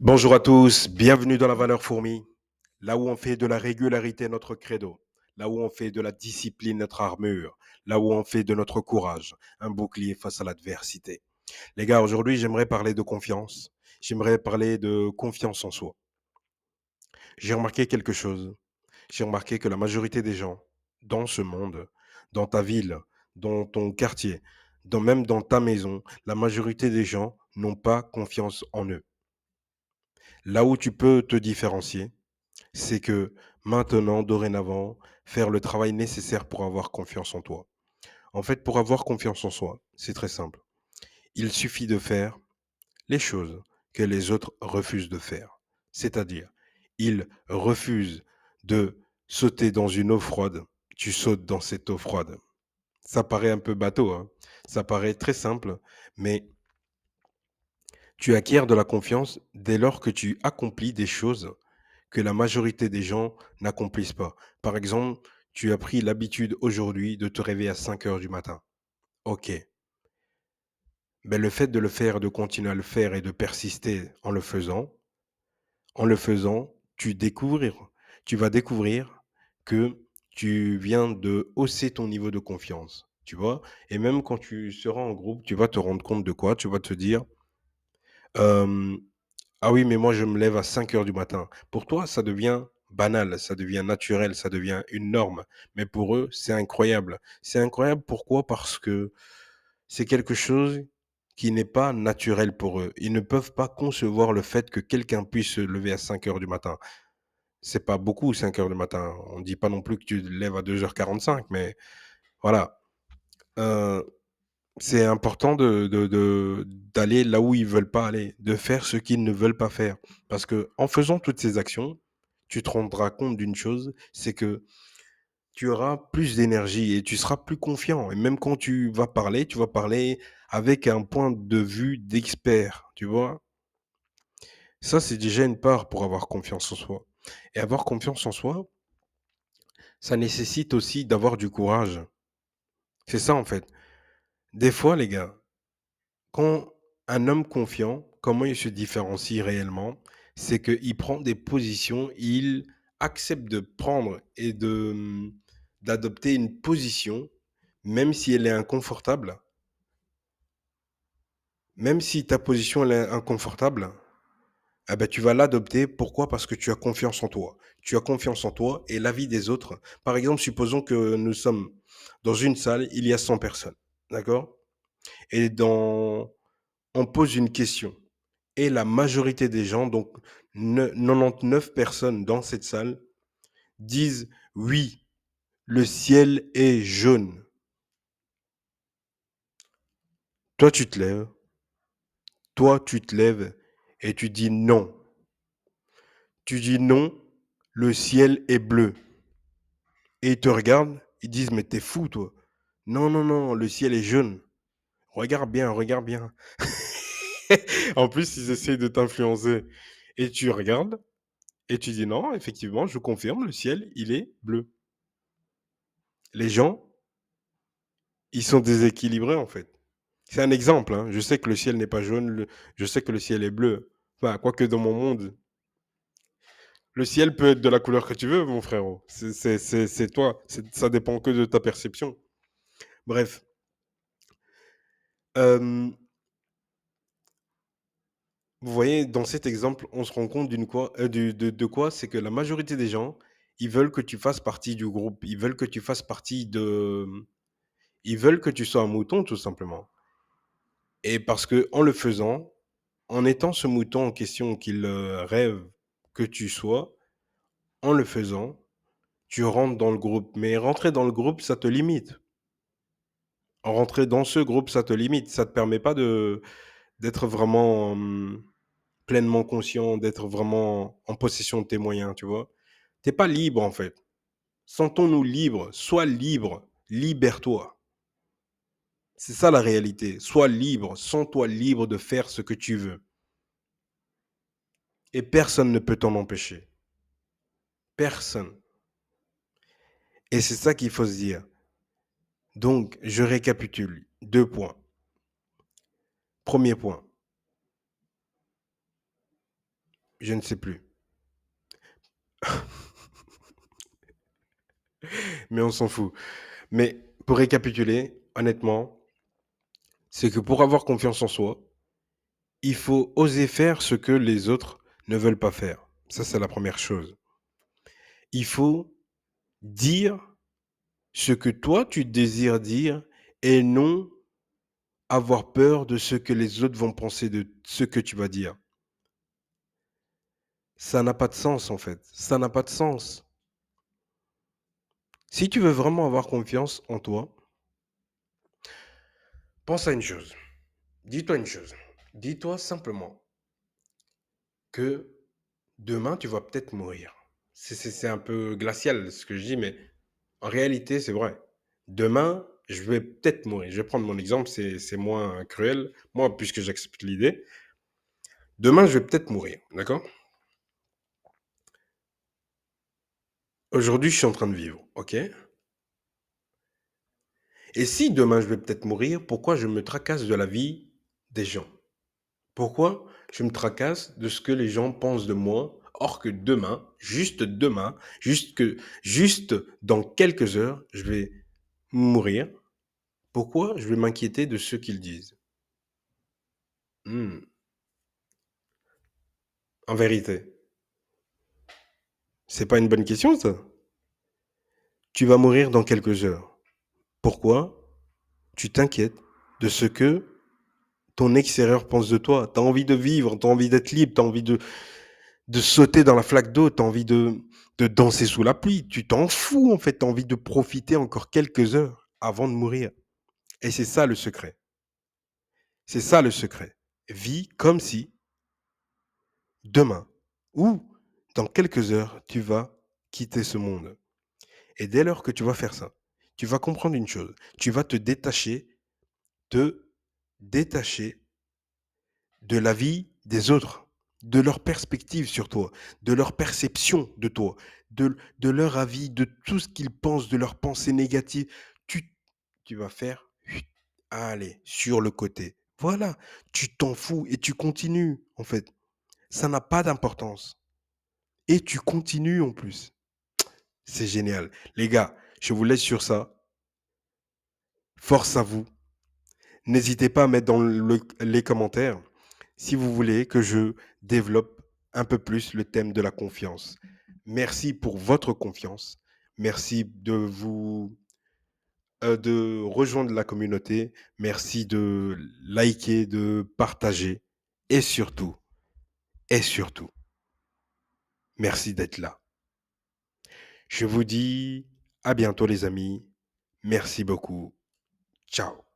Bonjour à tous, bienvenue dans la valeur fourmi, là où on fait de la régularité notre credo, là où on fait de la discipline notre armure, là où on fait de notre courage un bouclier face à l'adversité. Les gars, aujourd'hui j'aimerais parler de confiance, j'aimerais parler de confiance en soi. J'ai remarqué quelque chose, j'ai remarqué que la majorité des gens dans ce monde, dans ta ville, dans ton quartier, même dans ta maison, la majorité des gens n'ont pas confiance en eux. Là où tu peux te différencier, c'est que maintenant, dorénavant, faire le travail nécessaire pour avoir confiance en toi. En fait, pour avoir confiance en soi, c'est très simple. Il suffit de faire les choses que les autres refusent de faire. C'est-à-dire, ils refusent de sauter dans une eau froide, tu sautes dans cette eau froide. Ça paraît un peu bateau, hein. Ça paraît très simple, mais tu acquiers de la confiance dès lors que tu accomplis des choses que la majorité des gens n'accomplissent pas. Par exemple, tu as pris l'habitude aujourd'hui de te réveiller à 5 heures du matin. OK. Ben, le fait de le faire, de continuer à le faire et de persister en le faisant, tu vas découvrir que tu viens de hausser ton niveau de confiance, tu vois? Et même quand tu seras en groupe, tu vas te rendre compte de quoi? Tu vas te dire, hem ah oui, mais moi, je me lève à 5 heures du matin. Pour toi, ça devient banal, ça devient naturel, ça devient une norme. Mais pour eux, c'est incroyable. C'est incroyable pourquoi? Parce que c'est quelque chose qui n'est pas naturel pour eux. Ils ne peuvent pas concevoir le fait que quelqu'un puisse se lever à 5 heures du matin. C'est pas beaucoup 5 heures du matin. On ne dit pas non plus que tu te lèves à 2h45, mais voilà. Heu c'est important d'aller là où ils veulent pas aller, de faire ce qu'ils ne veulent pas faire. Parce que en faisant toutes ces actions, tu te rendras compte d'une chose, c'est que tu auras plus d'énergie et tu seras plus confiant. Et même quand tu vas parler avec un point de vue d'expert, tu vois? Ça, c'est déjà une part pour avoir confiance en soi. Et avoir confiance en soi, ça nécessite aussi d'avoir du courage. C'est ça, en fait. Des fois, les gars, quand un homme confiant, comment il se différencie réellement? C'est qu'il prend des positions, il accepte de prendre et d'adopter une position, même si elle est inconfortable. Même si ta position elle est inconfortable, ah ben, tu vas l'adopter. Pourquoi? Parce que tu as confiance en toi. Tu as confiance en toi et l'avis des autres. Par exemple, supposons que nous sommes dans une salle, il y a 100 personnes, d'accord? Et on pose une question. Et la majorité des gens, donc 99 personnes dans cette salle, disent oui, le ciel est jaune. Toi, tu te lèves, toi, tu te lèves et tu dis non. Tu dis non, le ciel est bleu. Et ils te regardent, ils disent mais t'es fou, toi. Non, non, non, le ciel est jaune. Regarde bien, regarde bien. En plus, ils essayent de t'influencer. Et tu regardes et tu dis non, effectivement, je confirme, le ciel, il est bleu. Les gens, ils sont déséquilibrés, en fait. C'est un exemple, hein. Je sais que le ciel n'est pas jaune, je sais que le ciel est bleu. Enfin, quoique dans mon monde, le ciel peut être de la couleur que tu veux, mon frérot. C'est toi. Ça dépend que de ta perception. Bref. Euh, Vous voyez, dans cet exemple, on se rend compte de quoi? C'est que la majorité des gens, ils veulent que tu fasses partie du groupe. Ils veulent que tu fasses partie de. Ils veulent que tu sois un mouton, tout simplement. Et parce que en le faisant, en étant ce mouton en question qu'ils rêvent que tu sois, en le faisant, tu rentres dans le groupe. Mais rentrer dans le groupe, ça te limite. Rentrer dans ce groupe, ça te limite. Ça te permet pas d'être vraiment pleinement conscient, d'être vraiment en possession de tes moyens, tu vois. T'es pas libre en fait. Sentons-nous libres. Sois libre. Libère-toi. C'est ça la réalité. Sois libre. Sens-toi libre de faire ce que tu veux. Et personne ne peut t'en empêcher. Personne. Et c'est ça qu'il faut se dire. Donc, je récapitule. 2 points. Premier point, Je ne sais plus. Mais on s'en fout. Mais pour récapituler, honnêtement, c'est que pour avoir confiance en soi, il faut oser faire ce que les autres ne veulent pas faire. Ça, c'est la première chose. Il faut dire ce que toi, tu désires dire et non avoir peur de ce que les autres vont penser de ce que tu vas dire. Ça n'a pas de sens, en fait. Ça n'a pas de sens. Si tu veux vraiment avoir confiance en toi, pense à une chose. Dis-toi une chose. Dis-toi simplement que demain, tu vas peut-être mourir. C'est un peu glacial ce que je dis, mais en réalité, c'est vrai. Demain, je vais peut-être mourir. Je vais prendre mon exemple, c'est moins cruel. Moi, puisque j'accepte l'idée, demain, je vais peut-être mourir. D'accord? Aujourd'hui, je suis en train de vivre. OK? Et si demain, je vais peut-être mourir, pourquoi je me tracasse de la vie des gens? Pourquoi je me tracasse de ce que les gens pensent de moi, or que demain, juste dans quelques heures, je vais mourir. Pourquoi je vais m'inquiéter de ce qu'ils disent? Mmh, en vérité, c'est pas une bonne question ça? Tu vas mourir dans quelques heures. Pourquoi tu t'inquiètes de ce que ton extérieur pense de toi? Tu as envie de vivre, tu as envie d'être libre, tu as envie de sauter dans la flaque d'eau, tu as envie de danser sous la pluie. Tu t'en fous en fait, tu as envie de profiter encore quelques heures avant de mourir. Et c'est ça le secret. C'est ça le secret. Vis comme si demain ou dans quelques heures, tu vas quitter ce monde. Et dès lors que tu vas faire ça, tu vas comprendre une chose. Tu vas te détacher de la vie des autres, de leur perspective sur toi, de leur perception de toi, de leur avis, de tout ce qu'ils pensent, de leurs pensées négatives. Tu, tu vas faire, allez, sur le côté. Voilà, tu t'en fous et tu continues, en fait. Ça n'a pas d'importance. Et tu continues en plus. C'est génial. Les gars, je vous laisse sur ça. Force à vous. N'hésitez pas à mettre dans les commentaires si vous voulez que je développe un peu plus le thème de la confiance. Merci pour votre confiance. Merci de rejoindre la communauté. Merci de liker, de partager. Et surtout, et surtout, merci d'être là. Je vous dis à bientôt les amis. Merci beaucoup. Ciao.